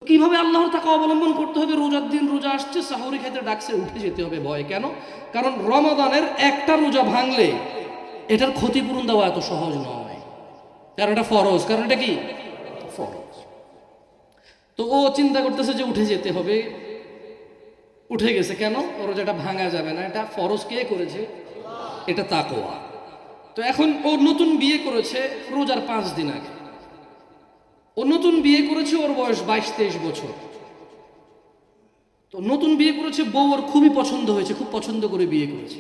কিভাবে আল্লাহর তাকওয়া অবলম্বন করতে হবে? রোজার দিন রোজা আসছে, সাহরি খেতে ডাকছে, উঠে যেতে হবে ভয়। কেন? কারণ রমাদানের একটা রোজা ভাঙলে এটার ক্ষতিপূরণ দেওয়া এত সহজ নয়, কারণ এটা ফরজ। কারণ এটা কি? ফরজ। তো ও চিন্তা করতেছে যে উঠে যেতে হবে, উঠে গেছে। কেন? রোজাটা ভাঙা যাবে না, এটা ফরজ কে করেছে? এটা তাকওয়া। তো এখন ও নতুন বিয়ে করেছে রোজার 5 দিন আগে। ও নতুন বিয়ে করেছে, ওর বয়স 22-23 বছর। তো নতুন বিয়ে করেছে, বউ ওর খুবই পছন্দ হয়েছে, খুব পছন্দ করে বিয়ে করেছে।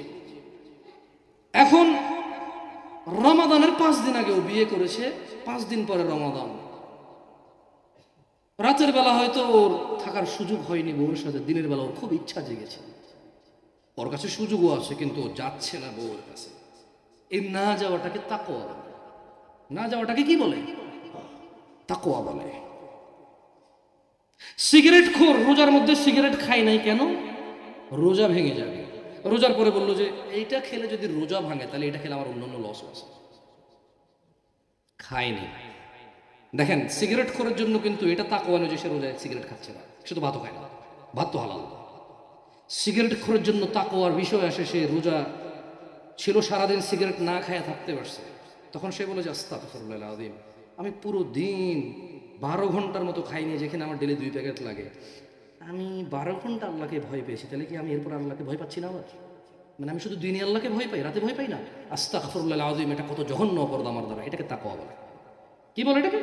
এখন রমাদানের 5 দিন আগে ও বিয়ে করেছে, 5 দিন পরে রমাদান। রাতের বেলা হয়তো ওর থাকার সুযোগ হয়নি বউয়ের সাথে, দিনের বেলা ওর খুব ইচ্ছা জেগেছে, ওর কাছে সুযোগও আছে, কিন্তু ও যাচ্ছে না বউয়ের কাছে। এই না যাওয়াটাকে তাকওয়া বলে। না যাওয়াটাকে কি বলে? তাকওয়া বলে। সিগারেট খোর রোজার মধ্যে সিগারেট খায় নাই, কেন? রোজা ভেঙে যাবে। রোজার পরে বললো যে এইটা খেলে যদি রোজা ভাঙে তাহলে এটা খেলে আমার অন্যান্য লস আছে, খায়নি। দেখেন, সিগারেট খোরের জন্য কিন্তু এটা তাকওয়া নয় যে সে রোজায় সিগারেট খাচ্ছে না, সে তো ভাতও খায় না, ভাত তো হালাল। সিগারেট খোরের জন্য তাকওয়ার বিষয় আসে, সে রোজা ছিল, সারাদিন সিগারেট না খায় থাকতে পারছে, তখন সে বলে যে আস্তাগফিরুল্লাহ আযীম, আমি পুরো দিন 12 ঘন্টার মতো খাইনি, যেখানে আমার ডেলি 2 প্যাকেট লাগে। আমি 12 ঘন্টা আল্লাহকে ভয় পেয়েছি, তাহলে কি আমি এরপর আল্লাহকে ভয় পাচ্ছি না? আবার মানে আমি শুধু দিনে আল্লাহকে ভয় পাই, রাতে ভয় পাই না? আস্তাগফিরুল্লাহ আযীম, এটা কত জঘন্য অপরাধ আমার দ্বারা। এটাকে তাকওয়া বলে। কি বলে এটাকে?